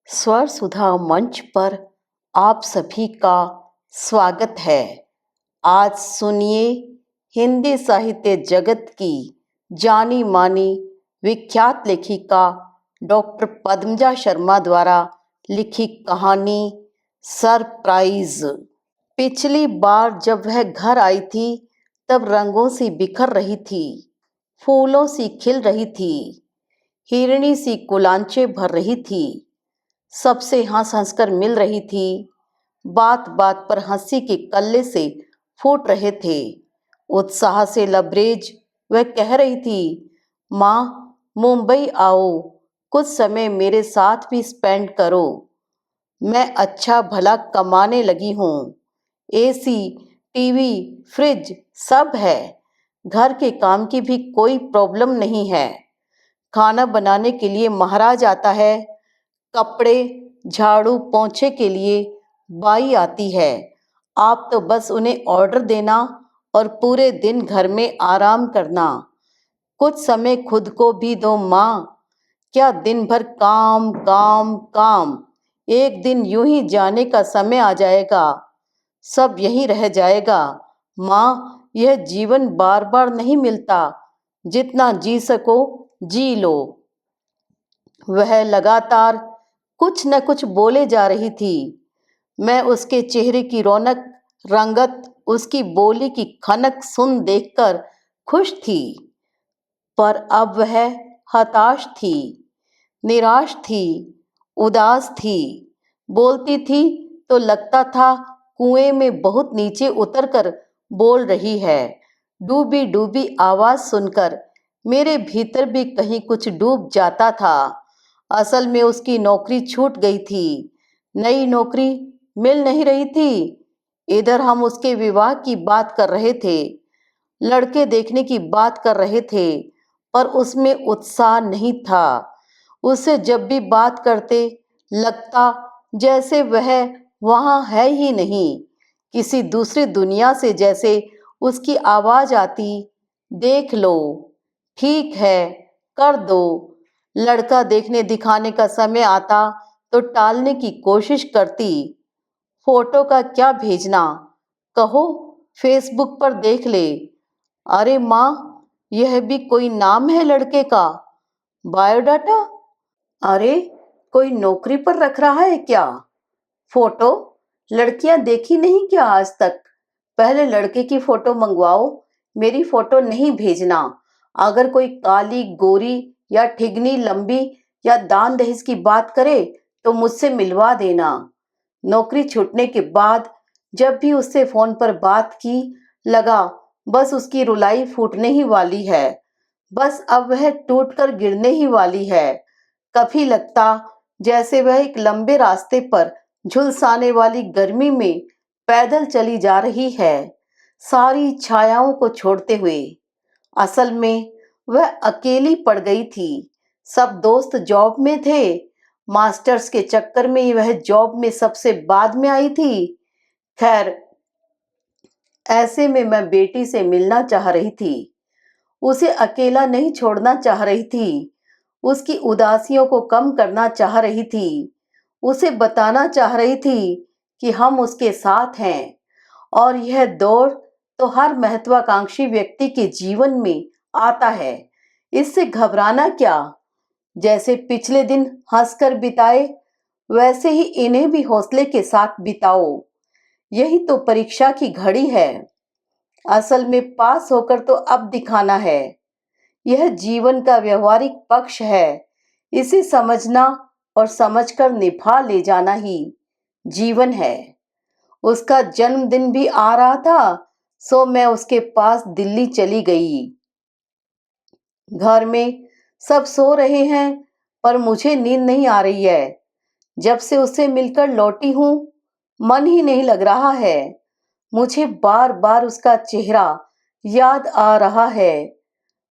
स्वर सुधा मंच पर आप सभी का स्वागत है। आज सुनिए हिंदी साहित्य जगत की जानी मानी विख्यात लेखिका डॉक्टर पद्मजा शर्मा द्वारा लिखी कहानी सरप्राइज। पिछली बार जब वह घर आई थी तब रंगों से बिखर रही थी, फूलों सी खिल रही थी, हिरणी सी कुलांचे भर रही थी, सबसे हंस हंस कर मिल रही थी, बात बात पर हंसी के कल्ले से फूट रहे थे। उत्साह से लबरेज वह कह रही थी, माँ मुंबई आओ, कुछ समय मेरे साथ भी स्पेंड करो। मैं अच्छा भला कमाने लगी हूँ, एसी, टीवी, फ्रिज सब है, घर के काम की भी कोई प्रॉब्लम नहीं है। खाना बनाने के लिए महाराज आता है, कपड़े झाड़ू पोंछे के लिए बाई आती है। आप तो बस उन्हें ऑर्डर देना और पूरे दिन घर में आराम करना। कुछ समय खुद को भी दो माँ, क्या दिन भर काम काम काम। एक दिन यूं ही जाने का समय आ जाएगा, सब यहीं रह जाएगा। माँ, यह जीवन बार बार नहीं मिलता, जितना जी सको जी लो। वह लगातार कुछ न कुछ बोले जा रही थी। मैं उसके चेहरे की रौनक, रंगत, उसकी बोली की खनक सुन देखकर खुश थी, पर अब वह हताश थी, निराश थी, उदास थी। बोलती थी तो लगता था कुएं में बहुत नीचे उतरकर बोल रही है। डूबी डूबी आवाज सुनकर मेरे भीतर भी कहीं कुछ डूब जाता था। असल में उसकी नौकरी छूट गई थी, नई नौकरी मिल नहीं रही थी। इधर हम उसके विवाह की बात कर रहे थे, लड़के देखने की बात कर रहे थे, पर उसमें उत्साह नहीं था। उससे जब भी बात करते लगता जैसे वह वहाँ है ही नहीं, किसी दूसरी दुनिया से जैसे उसकी आवाज आती, देख लो, ठीक है, कर दो। लड़का देखने दिखाने का समय आता तो टालने की कोशिश करती। फोटो का क्या भेजना, कहो फेसबुक पर देख ले। अरे माँ, यह भी कोई नाम है लड़के का, बायोडाटा। अरे कोई नौकरी पर रख रहा है क्या। फोटो लड़कियां देखी नहीं क्या आज तक। पहले लड़के की फोटो मंगवाओ, मेरी फोटो नहीं भेजना। अगर कोई काली गोरी या ठिगनी लंबी या दान दहेज की बात करे तो मुझसे मिलवा देना। नौकरी छूटने के बाद जब भी उससे फोन पर बात की, लगा बस उसकी रुलाई फूटने ही वाली है, बस अब वह टूट कर गिरने ही वाली है। कभी लगता जैसे वह एक लंबे रास्ते पर झुलसाने वाली गर्मी में पैदल चली जा रही है, सारी छायाओं को छोड़ते हुए। असल में वह अकेली पड़ गई थी, सब दोस्त जॉब में थे। मास्टर्स के चक्कर में वह जॉब में सबसे बाद में आई थी। खैर, ऐसे में मैं बेटी से मिलना चाह रही थी, उसे अकेला नहीं छोड़ना चाह रही थी, उसकी उदासियों को कम करना चाह रही थी, उसे बताना चाह रही थी कि हम उसके साथ हैं। और यह दौर तो हर महत्वाकांक्षी व्यक्ति के जीवन में आता है, इससे घबराना क्या। जैसे पिछले दिन हंसकर बिताए, वैसे ही इन्हें भी हौसले के साथ बिताओ। यही तो परीक्षा की घड़ी है, असल में पास होकर तो अब दिखाना है। यह जीवन का व्यवहारिक पक्ष है, इसे समझना और समझकर निभा ले जाना ही जीवन है। उसका जन्मदिन भी आ रहा था, सो मैं उसके पास दिल्ली चली गई। घर में सब सो रहे हैं, पर मुझे नींद नहीं आ रही है। जब से उससे मिलकर लौटी हूँ, मन ही नहीं लग रहा है। मुझे बार बार उसका चेहरा याद आ रहा है,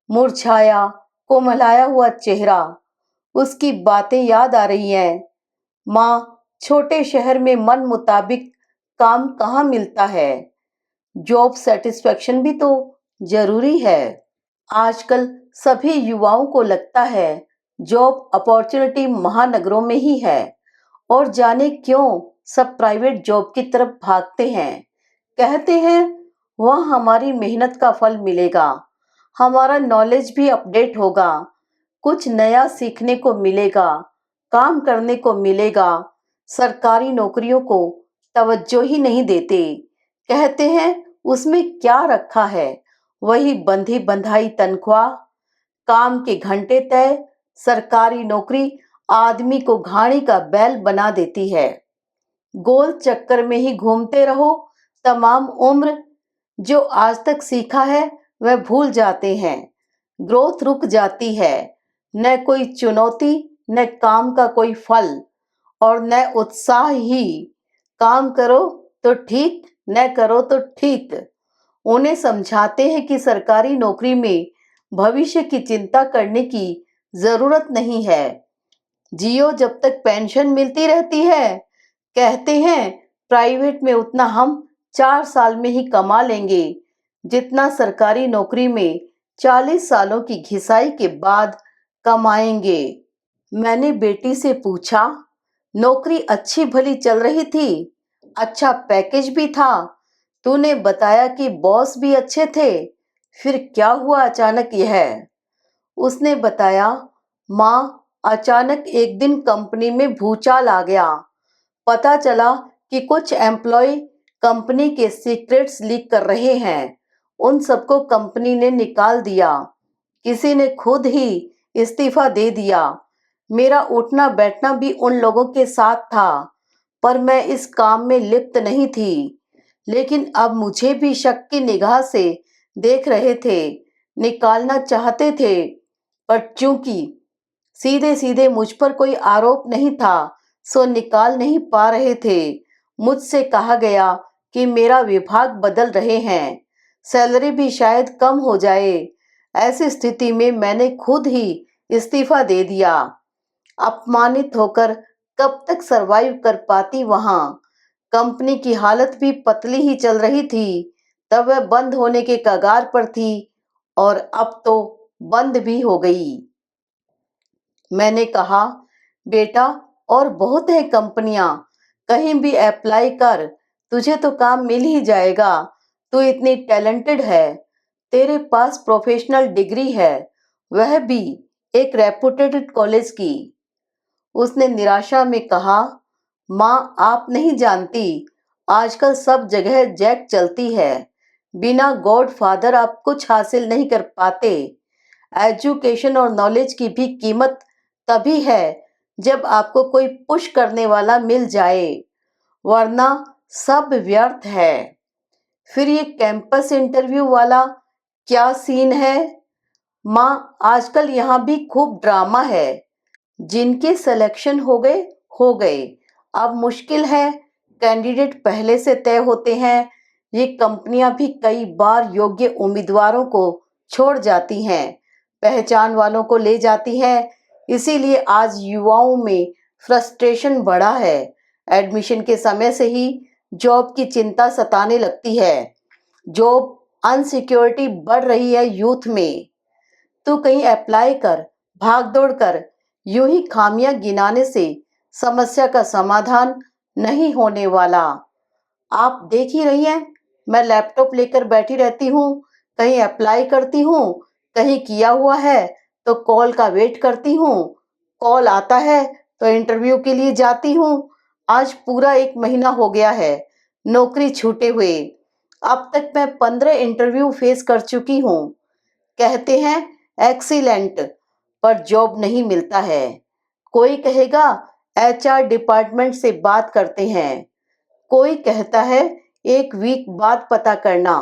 मुरझाया कोमलाया हुआ चेहरा। उसकी बातें याद आ रही हैं। माँ, छोटे शहर में मन मुताबिक काम कहाँ मिलता है, जॉब सेटिस्फेक्शन भी तो जरूरी है। आजकल सभी युवाओं को लगता है जॉब अपॉर्चुनिटी महानगरों में ही है और जाने क्यों सब प्राइवेट जॉब की तरफ भागते हैं। कहते हैं वह हमारी मेहनत का फल मिलेगा, हमारा नॉलेज भी अपडेट होगा, कुछ नया सीखने को मिलेगा, काम करने को मिलेगा। सरकारी नौकरियों को तवज्जो ही नहीं देते। कहते हैं उसमें क्या रखा है, वही बंधी बंधाई तनख्वाह, काम के घंटे तय। सरकारी नौकरी आदमी को घाणी का बैल बना देती है। गोल चक्कर में ही घूमते रहो तमाम उम्र। जो आज तक सीखा है वह भूल जाते हैं। ग्रोथ रुक जाती है। न कोई चुनौती, न काम का कोई फल, और न उत्साह ही। काम करो तो ठीक, न करो तो ठीक। उन्हें समझाते हैं कि सरकारी नौकरी में भविष्य की चिंता करने की जरूरत नहीं है। जियो जब तक पेंशन मिलती रहती है। कहते हैं प्राइवेट में उतना हम 4 साल में ही कमा लेंगे जितना सरकारी नौकरी में 40 सालों की घिसाई के बाद कमाएंगे। मैंने बेटी से पूछा, नौकरी अच्छी भली चल रही थी, अच्छा पैकेज भी था, तूने बताया कि बॉस भी अच्छे थे, फिर क्या हुआ अचानक यह? उसने बताया, माँ, अचानक एक दिन कंपनी में भूचाल आ गया। पता चला कि कुछ एम्प्लॉय कंपनी के सीक्रेट्स लीक कर रहे हैं। उन सबको कंपनी ने निकाल दिया। किसी ने खुद ही इस्तीफा दे दिया। मेरा उठना बैठना भी उन लोगों के साथ था, पर मैं इस काम में लिप्त नहीं थी। लेकिन अब मुझे भी शक की निगाह से देख रहे थे, निकालना चाहते थे, पर चूंकि सीधे सीधे मुझ पर कोई आरोप नहीं था, सो निकाल नहीं पा रहे थे। मुझसे कहा गया कि मेरा विभाग बदल रहे हैं, सैलरी भी शायद कम हो जाए। ऐसी स्थिति में मैंने खुद ही इस्तीफा दे दिया। अपमानित होकर कब तक सरवाइव कर पाती वहां। कंपनी की हालत भी पतली ही चल रही थी, तब वह बंद होने के कगार पर थी, और अब तो बंद भी हो गई। मैंने कहा, बेटा, और बहुत है कंपनियां, कहीं भी अप्लाई कर, तुझे तो काम मिल ही जाएगा। तू इतनी टैलेंटेड है, तेरे पास प्रोफेशनल डिग्री है, वह भी एक रेपुटेड कॉलेज की। उसने निराशा में कहा, माँ, आप नहीं जानती, आजकल सब जगह जैक चलती है। बिना गॉड फादर आप कुछ हासिल नहीं कर पाते। एजुकेशन और नॉलेज की भी कीमत तभी है जब आपको कोई पुश करने वाला मिल जाए, वरना सब व्यर्थ है। फिर ये कैंपस इंटरव्यू वाला क्या सीन है? माँ, आजकल यहाँ भी खूब ड्रामा है। जिनके सिलेक्शन हो गए हो गए, अब मुश्किल है, कैंडिडेट पहले से तय होते हैं। ये कंपनियां भी कई बार योग्य उम्मीदवारों को छोड़ जाती हैं, पहचान वालों को ले जाती हैं। इसीलिए आज युवाओं में फ्रस्ट्रेशन बढ़ा है। एडमिशन के समय से ही जॉब की चिंता सताने लगती है। जॉब अनसिक्योरिटी बढ़ रही है यूथ में। तू कहीं अप्लाई कर, भाग दौड़ कर, यूं ही खामियां गिनाने से समस्या का समाधान नहीं होने वाला। आप देख ही रही हैं, मैं लैपटॉप लेकर बैठी रहती हूँ, कहीं अप्लाई करती हूँ, कहीं किया हुआ है तो कॉल का वेट करती हूँ, कॉल आता है तो इंटरव्यू के लिए जाती हूँ। आज पूरा 1 महीना हो गया है नौकरी छूटे हुए। अब तक मैं 15 इंटरव्यू फेस कर चुकी हूँ। कहते हैं एक्सीलेंट, पर जॉब नहीं मिलता है। कोई कहेगा एचआर डिपार्टमेंट से बात करते हैं, कोई कहता है 1 वीक बाद पता करना,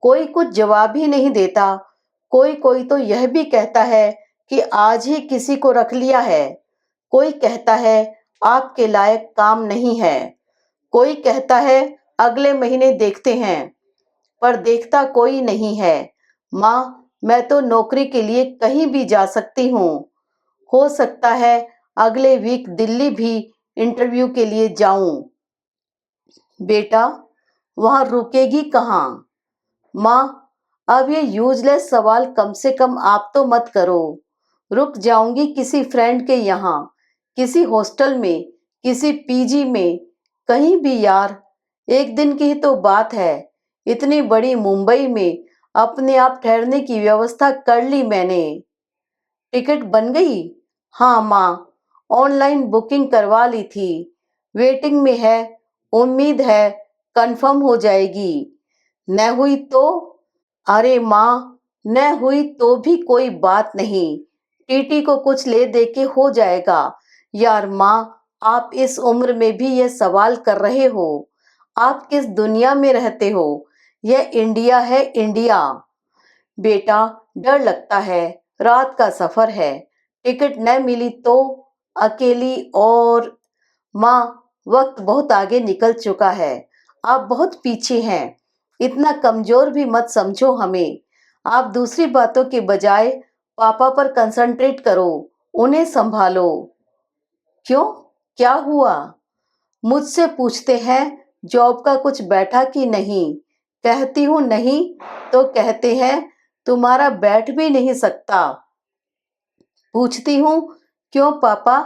कोई कुछ जवाब ही नहीं देता। कोई कोई तो यह भी कहता है कि आज ही किसी को रख लिया है। कोई कहता है आपके लायक काम नहीं है। कोई कहता है अगले महीने देखते हैं, पर देखता कोई नहीं है। माँ, मैं तो नौकरी के लिए कहीं भी जा सकती हूँ। हो सकता है अगले वीक दिल्ली भी इंटरव्यू के लिए जाऊं। बेटा, वहां रुकेगी कहाँ? माँ, अब ये यूजलेस सवाल कम से कम आप तो मत करो। रुक जाऊंगी किसी फ्रेंड के यहाँ, किसी हॉस्टल में, किसी पीजी में, कहीं भी यार। एक दिन की ही तो बात है। इतनी बड़ी मुंबई में अपने आप ठहरने की व्यवस्था कर ली मैंने। टिकट बन गई? हाँ माँ, ऑनलाइन बुकिंग करवा ली थी। वेटिंग में है। उम्मीद है कंफर्म हो जाएगी। न हुई तो? अरे माँ, न हुई तो भी कोई बात नहीं। टीटी को कुछ ले दे के हो जाएगा। यार माँ, आप इस उम्र में भी ये सवाल कर रहे हो? आप किस दुनिया में रहते हो? यह इंडिया है, इंडिया। बेटा, डर लगता है। रात का सफर है। टिकट न मिली तो? अकेली और? माँ, वक्त बहुत आगे निकल चुका है। आप बहुत पीछे हैं। इतना कमजोर भी मत समझो हमें। आप दूसरी बातों के बजाय पापा पर कंसंट्रेट करो। उन्हें संभालो। क्यों? क्या हुआ? मुझसे पूछते हैं जॉब का कुछ बैठा कि नहीं। कहती हूँ नहीं, तो कहते हैं तुम्हारा बैठ भी नहीं सकता। पूछती हूँ क्यों पापा,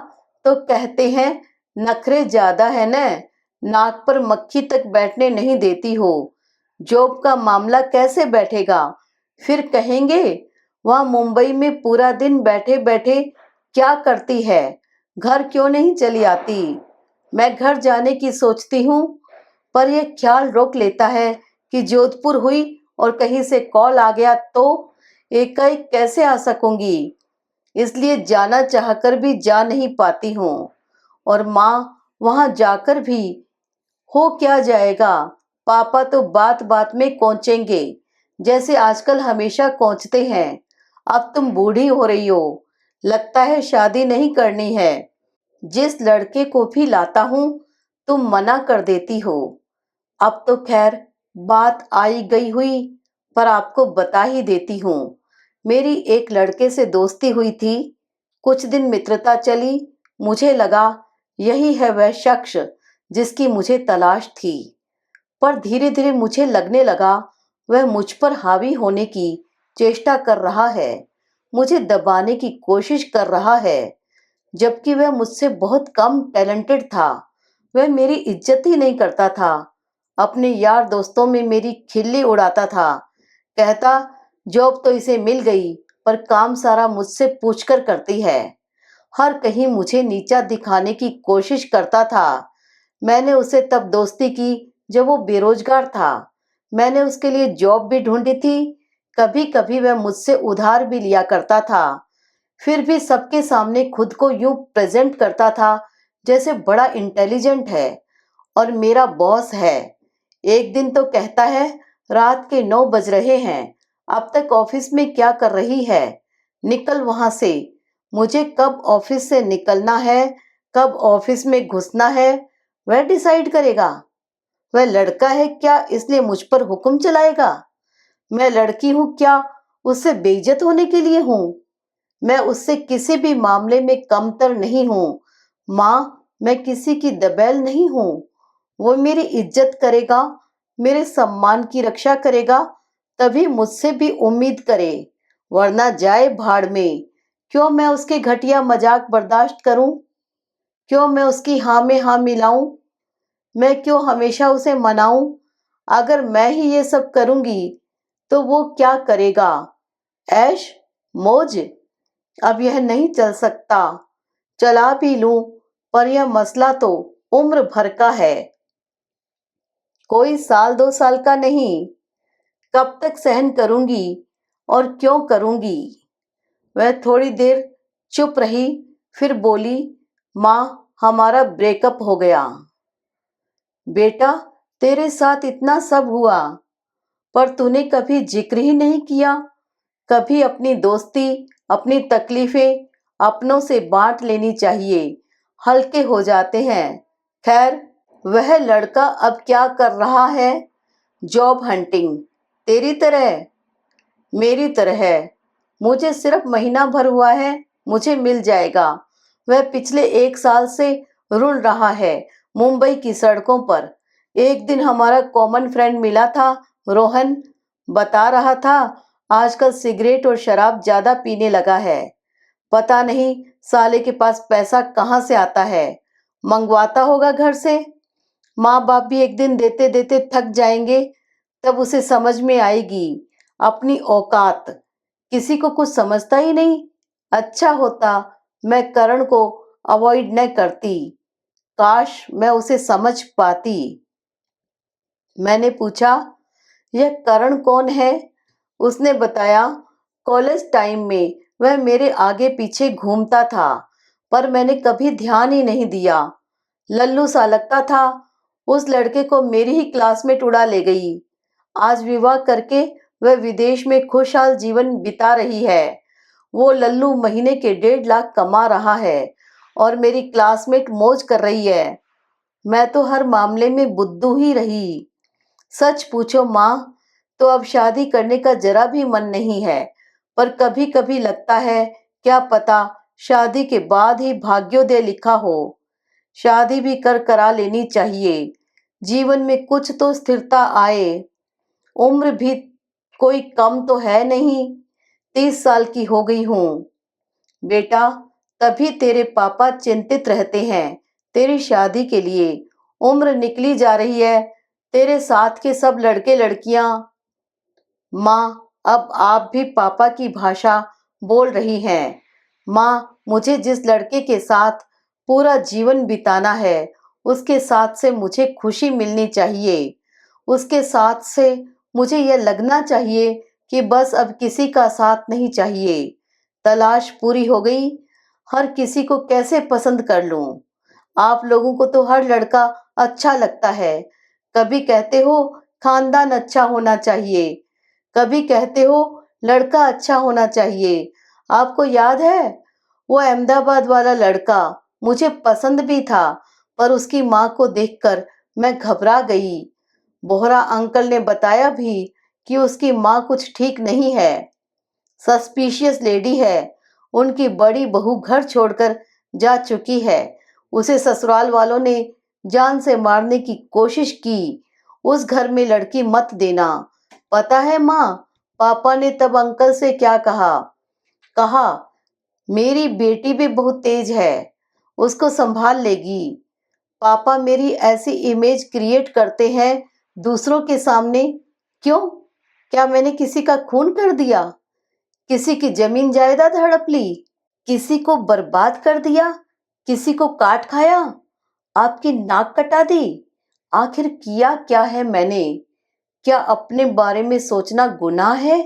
तो कहते हैं नखरे ज्यादा है न, नाक पर मक्खी तक बैठने नहीं देती हो। जॉब का मामला कैसे बैठेगा? फिर कहेंगे वहां मुंबई में पूरा दिन बैठे बैठे क्या करती है, घर क्यों नहीं चली आती। मैं घर जाने की सोचती हूँ, पर यह ख्याल रोक लेता है कि जोधपुर हुई और कहीं से कॉल आ गया तो एकाएक कैसे आ सकूंगी। इसलिए जाना चाहकर भी जा नहीं पाती हूँ। और माँ, वहां जाकर भी हो क्या जाएगा? पापा तो बात बात में कोंचेंगे, जैसे आजकल हमेशा कोंचते हैं। अब तुम बूढ़ी हो रही हो, लगता है शादी नहीं करनी है। जिस लड़के को भी लाता हूँ तुम मना कर देती हो। अब तो खैर बात आई गई हुई, पर आपको बता ही देती हूँ। मेरी एक लड़के से दोस्ती हुई थी। कुछ दिन मित्रता चली। मुझे लगा यही है वह शख्स जिसकी मुझे तलाश थी। पर धीरे धीरे मुझे लगने लगा वह मुझ पर हावी होने की चेष्टा कर रहा है, मुझे दबाने की कोशिश कर रहा है, जबकि वह मुझसे बहुत कम टैलेंटेड था। वह मेरी इज्जत ही नहीं करता था। अपने यार दोस्तों में मेरी खिल्ली उड़ाता था। कहता जॉब तो इसे मिल गई, पर काम सारा मुझसे पूछकर करती है। हर कहीं मुझे नीचा दिखाने की कोशिश करता था। मैंने उसे तब दोस्ती की जब वो बेरोजगार था। मैंने उसके लिए जॉब भी ढूंढी थी। कभी कभी वह मुझसे उधार भी लिया करता था। फिर भी सबके सामने खुद को यूं प्रेजेंट करता था जैसे बड़ा इंटेलिजेंट है और मेरा बॉस है। एक दिन तो कहता है रात के 9 बज रहे हैं, अब तक ऑफिस में क्या कर रही है, निकल वहां से। मुझे कब ऑफिस से निकलना है, कब ऑफिस में घुसना है, वह डिसाइड करेगा। वह लड़का है क्या इसलिए मुझ पर हुक्म चलाएगा? मैं लड़की हूं क्या उससे बेइज्जत होने के लिए हूं? मैं उससे किसी भी मामले में कमतर नहीं हूं। माँ, मैं किसी की दबेल नहीं हूं। वो मेरी इज्जत करेगा, मेरे सम्मान की रक्षा करेगा, तभी मुझसे भी उम्मीद करे, वरना जाए भाड़ में। क्यों मैं उसके घटिया मजाक बर्दाश्त करूं? क्यों मैं उसकी हाँ में हाँ मिलाऊं? मैं क्यों हमेशा उसे मनाऊं? अगर मैं ही ये सब करूंगी तो वो क्या करेगा? ऐश मौज? अब यह नहीं चल सकता। चला भी लूं, पर यह मसला तो उम्र भर का है, कोई साल 2 साल का नहीं। कब तक सहन करूंगी और क्यों करूंगी? वह थोड़ी देर चुप रही, फिर बोली, माँ, हमारा ब्रेकअप हो गया। बेटा, तेरे साथ इतना सब हुआ, पर तूने कभी जिक्र ही नहीं किया। कभी अपनी दोस्ती, अपनी तकलीफें अपनों से बांट लेनी चाहिए, हल्के हो जाते हैं। खैर, वह लड़का अब क्या कर रहा है? Job hunting. तेरी तरह? मेरी तरह है। मुझे सिर्फ महीना भर हुआ है, मुझे मिल जाएगा। वह पिछले 1 साल से रुल रहा है मुंबई की सड़कों पर। एक दिन हमारा कॉमन फ्रेंड मिला था, रोहन। बता रहा था आजकल सिगरेट और शराब ज्यादा पीने लगा है। पता नहीं साले के पास पैसा कहाँ से आता है। मंगवाता होगा घर से। माँ बाप भी एक दिन देते देते थक जाएंगे, तब उसे समझ में आएगी अपनी औकात। किसी को कुछ समझता ही नहीं। अच्छा होता मैं करण को अवॉइड न करती, काश मैं उसे समझ पाती। मैंने पूछा, यह करण कौन है? उसने बताया, कॉलेज टाइम में वह मेरे आगे पीछे घूमता था, पर मैंने कभी ध्यान ही नहीं दिया। लल्लू सा लगता था। उस लड़के को मेरी ही क्लासमेट उड़ा ले गई। आज विवाह करके वह विदेश में खुशहाल जीवन बिता रही है। वो लल्लू महीने के 1.5 लाख कमा रहा है और मेरी क्लासमेट मौज कर रही है। मैं तो हर मामले में बुद्धू ही रही। सच पूछो माँ, तो अब शादी करने का जरा भी मन नहीं है, पर कभी कभी लगता है क्या पता शादी के बाद ही भाग्योदय लिखा हो। शादी भी करा लेनी चाहिए, जीवन में कुछ तो स्थिरता आए। उम्र भी कोई कम तो है नहीं, 30 साल की हो गई हूँ। बेटा, तभी तेरे पापा चिंतित रहते हैं तेरी शादी के लिए। उम्र निकली जा रही है, तेरे साथ के सब लड़के लड़कियां। माँ, अब आप भी पापा की भाषा बोल रही हैं। माँ, मुझे जिस लड़के के साथ पूरा जीवन बिताना है, उसके साथ से मुझे खुशी मिलनी चाहिए। उसके साथ से मुझे यह लगना चाहिए कि बस अब किसी का साथ नहीं चाहिए। तलाश पूरी हो गई। हर किसी को कैसे पसंद कर लूं? आप लोगों को तो हर लड़का अच्छा लगता है। कभी कहते हो खानदान अच्छा होना चाहिए, कभी कहते हो लड़का अच्छा होना चाहिए। आपको याद है वो अहमदाबाद वाला लड़का? मुझे पसंद भी था, पर उसकी माँ को देखकर मैं घबरा गई। बोहरा अंकल ने बताया भी कि उसकी माँ कुछ ठीक नहीं है, सस्पिशियस लेडी है। उनकी बड़ी बहू घर छोड़कर जा चुकी है। उसे ससुराल वालों ने जान से मारने की कोशिश की। उस घर में लड़की मत देना। पता है माँ, पापा ने तब अंकल से क्या कहा? कहा, मेरी बेटी भी बहुत तेज है, उसको संभाल लेगी। पापा मेरी ऐसी इमेज क्रिएट करते हैं दूसरों के सामने। क्यों? क्या मैंने किसी का खून कर दिया? किसी की जमीन जायदाद हड़प ली? किसी को बर्बाद कर दिया? किसी को काट खाया? आपकी नाक कटा दी? आखिर किया क्या है मैंने? क्या अपने बारे में सोचना गुनाह है?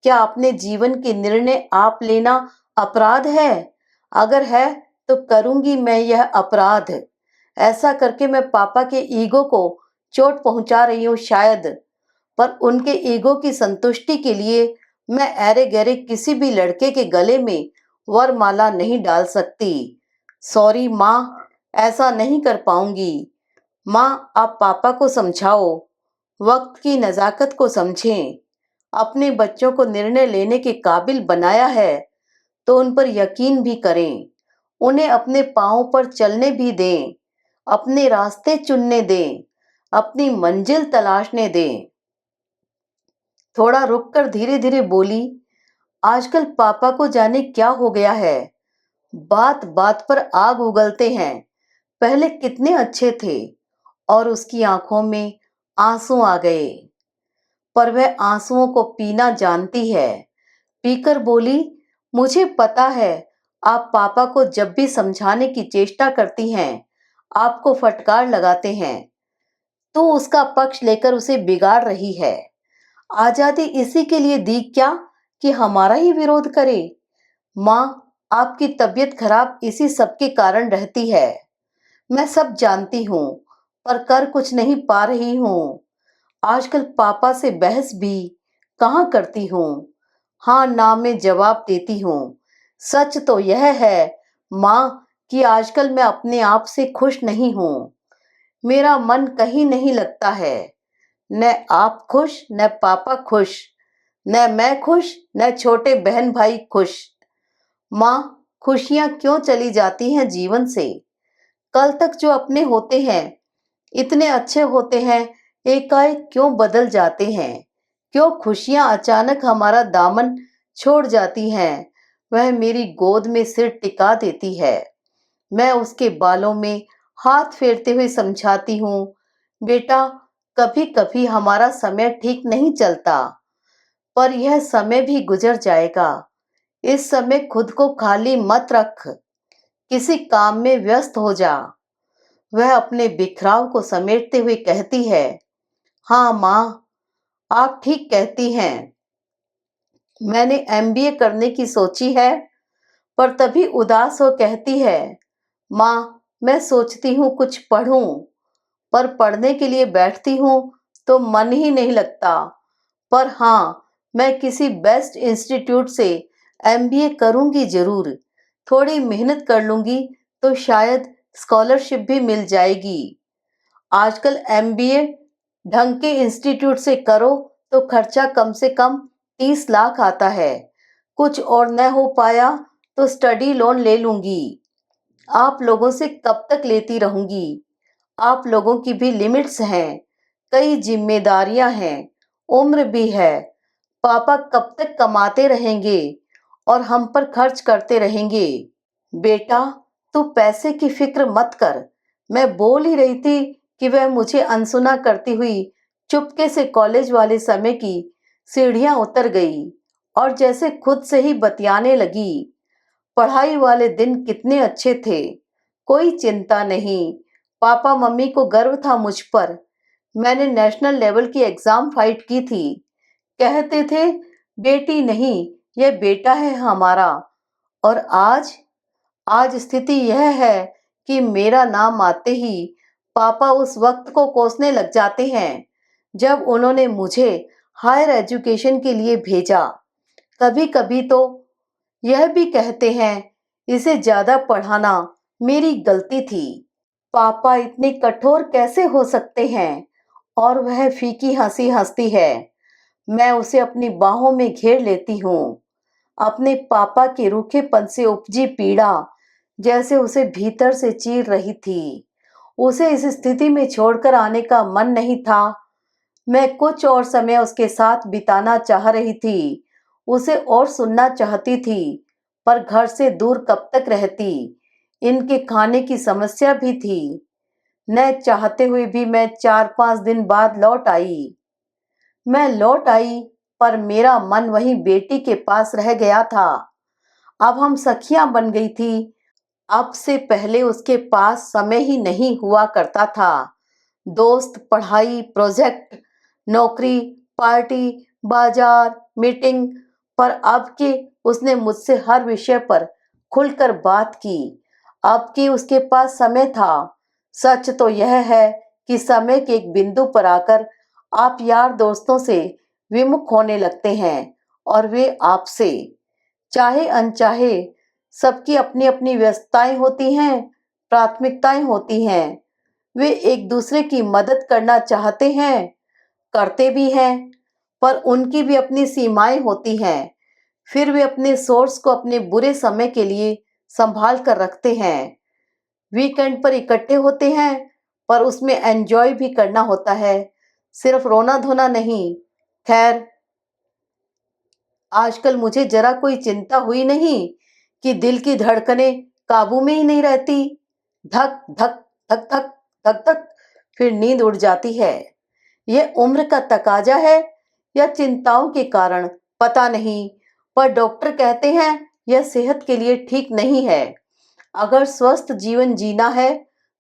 क्या अपने जीवन के निर्णय आप लेना अपराध है? अगर है तो करूंगी मैं यह अपराध। ऐसा करके मैं पापा के ईगो को चोट पहुंचा रही हूँ शायद, पर उनके ईगो की संतुष्टि के लिए मैं ऐरे गैरे किसी भी लड़के के गले में वरमाला नहीं डाल सकती। सॉरी माँ, ऐसा नहीं कर पाऊंगी। माँ, आप पापा को समझाओ, वक्त की नज़ाकत को समझें। अपने बच्चों को निर्णय लेने के काबिल बनाया है तो उन पर यकीन भी करें। उन्हें अपने पाँव पर चलने भी दें, अपने रास्ते चुनने दें, अपनी मंजिल तलाशने दें। थोड़ा रुककर धीरे धीरे बोली, आजकल पापा को जाने क्या हो गया है। बात बात पर आग उगलते हैं। पहले कितने अच्छे थे। और उसकी आंखों में आंसू आ गए, पर वह आंसुओं को पीना जानती है। पीकर बोली, मुझे पता है आप पापा को जब भी समझाने की चेष्टा करती हैं, आपको फटकार लगाते हैं, तो उसका पक्ष लेकर उसे बिगाड़ रही है। आजादी इसी के लिए दी क्या कि हमारा ही विरोध करे? माँ, आपकी तबीयत खराब इसी सब के कारण रहती है। मैं सब जानती हूँ, पर कर कुछ नहीं पा रही हूँ। आजकल पापा से बहस भी कहाँ करती हूँ, हाँ ना में जवाब देती हूँ। सच तो यह है माँ कि आजकल मैं अपने आप से खुश नहीं हूँ। मेरा मन कहीं नहीं लगता है। न आप खुश, न पापा खुश, न मैं खुश, न छोटे बहन भाई खुश। माँ, खुशियाँ क्यों चली जाती हैं जीवन से? कल तक जो अपने होते हैं, इतने अच्छे होते हैं, एकाएक क्यों बदल जाते हैं? क्यों खुशियां अचानक हमारा दामन छोड़ जाती हैं? वह मेरी गोद में सिर टिका देती है, मैं उसके बालों में हाथ फेरते हुए समझाती हूँ, बेटा कभी कभी हमारा समय ठीक नहीं चलता, पर यह समय भी गुजर जाएगा। इस समय खुद को खाली मत रख, किसी काम में व्यस्त हो जा। वह अपने बिखराव को समेटते हुए कहती है, हाँ माँ, आप ठीक कहती हैं। मैंने एमबीए करने की सोची है। पर तभी उदास हो कहती है, माँ मैं सोचती हूँ कुछ पढ़ूं, पर पढ़ने के लिए बैठती हूँ तो मन ही नहीं लगता। पर हाँ, मैं किसी बेस्ट इंस्टीट्यूट से एमबीए करूंगी जरूर। थोड़ी मेहनत कर लूंगी तो शायद स्कॉलरशिप भी मिल जाएगी। आजकल एमबीए ढंग के इंस्टीट्यूट से करो तो खर्चा कम से कम 30 लाख आता है। कुछ और न हो पाया तो स्टडी लोन ले लूंगी। आप लोगों से कब तक लेती रहूंगी? आप लोगों की भी लिमिट्स हैं, कई जिम्मेदारियां हैं, उम्र भी है। पापा कब तक कमाते रहेंगे और हम पर खर्च करते रहेंगे? बेटा तू पैसे की फिक्र मत कर। मैं बोल ही रही थी कि वह मुझे अनसुना करती हुई चुपके से कॉलेज वाले समय की सीढ़ियां उतर गई और जैसे खुद से ही बतियाने लगी। पढ़ाई वाले दिन कितने अच्छे थे, कोई चिंता नहीं। पापा मम्मी को गर्व था मुझ पर। मैंने नेशनल लेवल की एग्जाम फाइट की थी। कहते थे बेटी नहीं, यह बेटा है हमारा। और आज आज स्थिति यह है कि मेरा नाम आते ही पापा उस वक्त को कोसने लग जाते हैं जब उन्होंने मुझे हायर एजुकेशन के लिए भेजा। कभी कभी तो यह भी कहते हैं इसे ज्यादा पढ़ाना मेरी गलती थी। पापा इतने कठोर कैसे हो सकते हैं? और वह फीकी हंसी हंसती है। मैं उसे अपनी बाहों में घेर लेती हूँ। अपने पापा के रूखेपन से उपजी पीड़ा जैसे उसे भीतर से चीर रही थी। उसे इस स्थिति में छोड़कर आने का मन नहीं था। मैं कुछ और समय उसके साथ बिताना चाह रही थी, उसे और सुनना चाहती थी। पर घर से दूर कब तक रहती? इनके खाने की समस्या भी थी। न चाहते हुए भी मैं 4-5 दिन बाद लौट आई। मैं लौट आई, पर मेरा मन वहीं बेटी के पास रह गया था। अब हम सखियां बन गई थी। अब से पहले उसके पास समय ही नहीं हुआ करता था। दोस्त, पढ़ाई, प्रोजेक्ट, नौकरी, पार्टी, बाजार, मीटिंग। पर अब के उसने मुझसे हर विषय पर खुलकर बात की। अब कि उसके पास समय था। सच तो यह है कि समय के एक बिंदु पर आकर आप यार दोस्तों से विमुख होने लगते हैं और वे आपसे। चाहे अनचाहे सबकी अपनी अपनी व्यस्तताएं होती हैं, प्राथमिकताएं होती हैं। वे एक दूसरे की मदद करना चाहते हैं, करते भी हैं, पर उनकी भी अपनी सीमाएं होती हैं। फिर वे अपने सोर्स को अपने बुरे समय के लिए संभाल कर रखते हैं। वीकेंड पर इकट्ठे होते हैं, पर उसमें एंजॉय भी करना होता है, सिर्फ रोना धोना नहीं। खैर, आजकल मुझे जरा कोई चिंता हुई नहीं कि दिल की धड़कनें काबू में ही नहीं रहती। धक धक धक धक धक धक, फिर नींद उड़ जाती है। यह उम्र का तकाजा है या चिंताओं के कारण, पता नहीं। पर डॉक्टर कहते हैं यह सेहत के लिए ठीक नहीं है। अगर स्वस्थ जीवन जीना है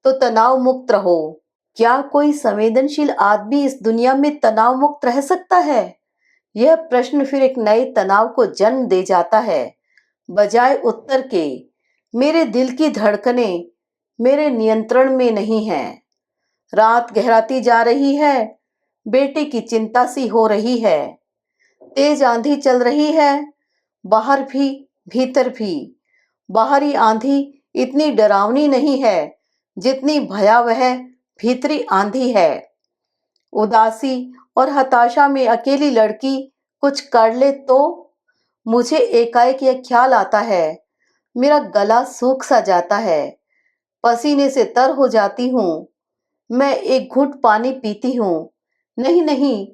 तो तनाव मुक्त रहो। क्या कोई संवेदनशील आदमी इस दुनिया में तनाव मुक्त रह सकता है? यह प्रश्न फिर एक नए तनाव को जन्म दे जाता है। बजाय उत्तर के, मेरे दिल की धड़कनें मेरे नियंत्रण में नहीं हैं। रात गहराती जा रही है, बेटे की चिंता सी हो रही है। तेज आंधी चल रही है, बाहर भी भीतर भी। बाहरी आंधी इतनी डरावनी नहीं है जितनी भयावह भीतरी आंधी है। उदासी और हताशा में अकेली लड़की कुछ कर ले तो मुझे एकाएक यह ख्याल आता है। मेरा गला सूख सा जाता है, पसीने से तर हो जाती हूँ। मैं एक घूंट पानी पीती हूँ। नहीं नहीं,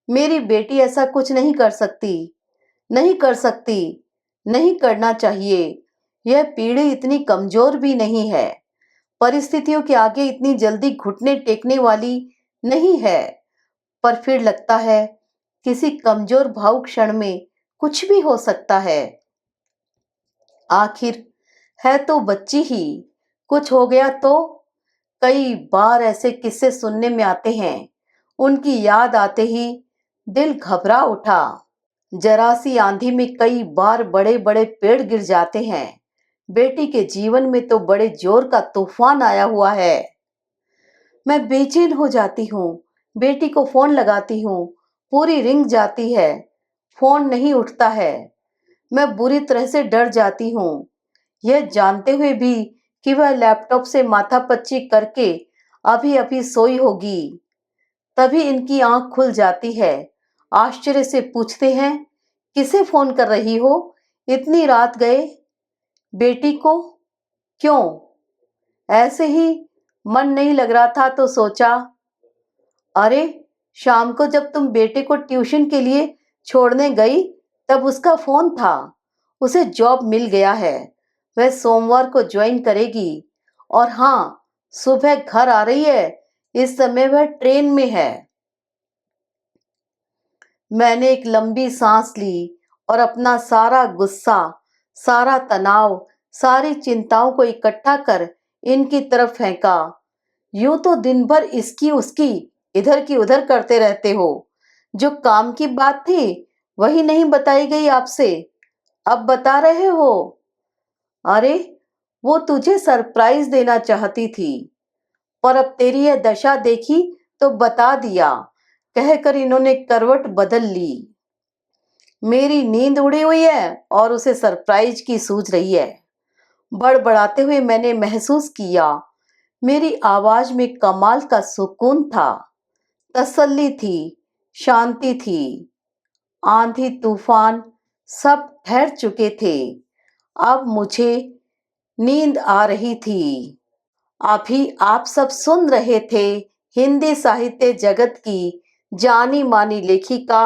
मेरी बेटी ऐसा कुछ नहीं कर सकती, नहीं कर सकती, नहीं करना चाहिए। यह पीढ़ी इतनी कमजोर भी नहीं है। परिस्थितियों के आगे इतनी जल्दी घुटने टेकने वाली नहीं है, पर फिर लगता है किसी कमजोर भावुक क्षण में कुछ भी हो सकता है। आखिर है तो बच्ची ही, कुछ हो गया तो। कई बार ऐसे किस्से सुनने में आते हैं, उनकी याद आते ही दिल घबरा उठा। जरा सी आंधी में कई बार बड़े बड़े पेड़ गिर जाते हैं। बेटी के जीवन में तो बड़े जोर का तूफान आया हुआ है। मैं बेचैन हो जाती हूँ, बेटी को फोन लगाती हूँ, पूरी रिंग जाती है, फोन नहीं उठता है। मैं बुरी तरह से डर जाती हूँ, यह जानते हुए भी कि वह लैपटॉप से माथापच्ची करके अभी अभी सोई होगी। तभी इनकी आंख खुल जाती है, आश्चर्य से पूछते हैं, किसे फोन कर रही हो, इतनी रात गए? बेटी को। क्यों? ऐसे ही, मन नहीं लग रहा था तो सोचा। अरे, शाम को जब तुम बेटे को ट्यूशन के लिए छोड़ने गई तब उसका फोन था। उसे जॉब मिल गया है, वह सोमवार को ज्वाइन करेगी। और हाँ, सुबह घर आ रही है, इस समय वह ट्रेन में है। मैंने एक लंबी सांस ली और अपना सारा गुस्सा, सारा तनाव, सारी चिंताओं को इकट्ठा कर इनकी तरफ फेंका। यूं तो दिन भर इसकी उसकी इधर की उधर करते रहते हो। जो काम की बात थी वही नहीं बताई गई आपसे, अब बता रहे हो। अरे, वो तुझे सरप्राइज देना चाहती थी, पर अब तेरी यह दशा देखी तो बता दिया, कहकर इन्होंने करवट बदल ली। मेरी नींद उड़ी हुई है और उसे सरप्राइज की सूझ रही है। बड़बड़ाते हुए मैंने महसूस किया, मेरी आवाज में कमाल का सुकून था, तसल्ली थी, शांति थी। आंधी तूफान सब ठहर चुके थे, अब मुझे नींद आ रही थी। अभी आप सब सुन रहे थे हिंदी साहित्य जगत की जानी मानी लेखिका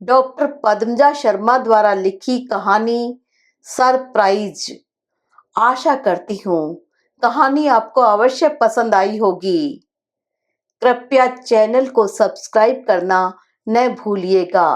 डॉक्टर पद्मजा शर्मा द्वारा लिखी कहानी सरप्राइज। आशा करती हूँ कहानी आपको अवश्य पसंद आई होगी। कृपया चैनल को सब्सक्राइब करना न भूलिएगा।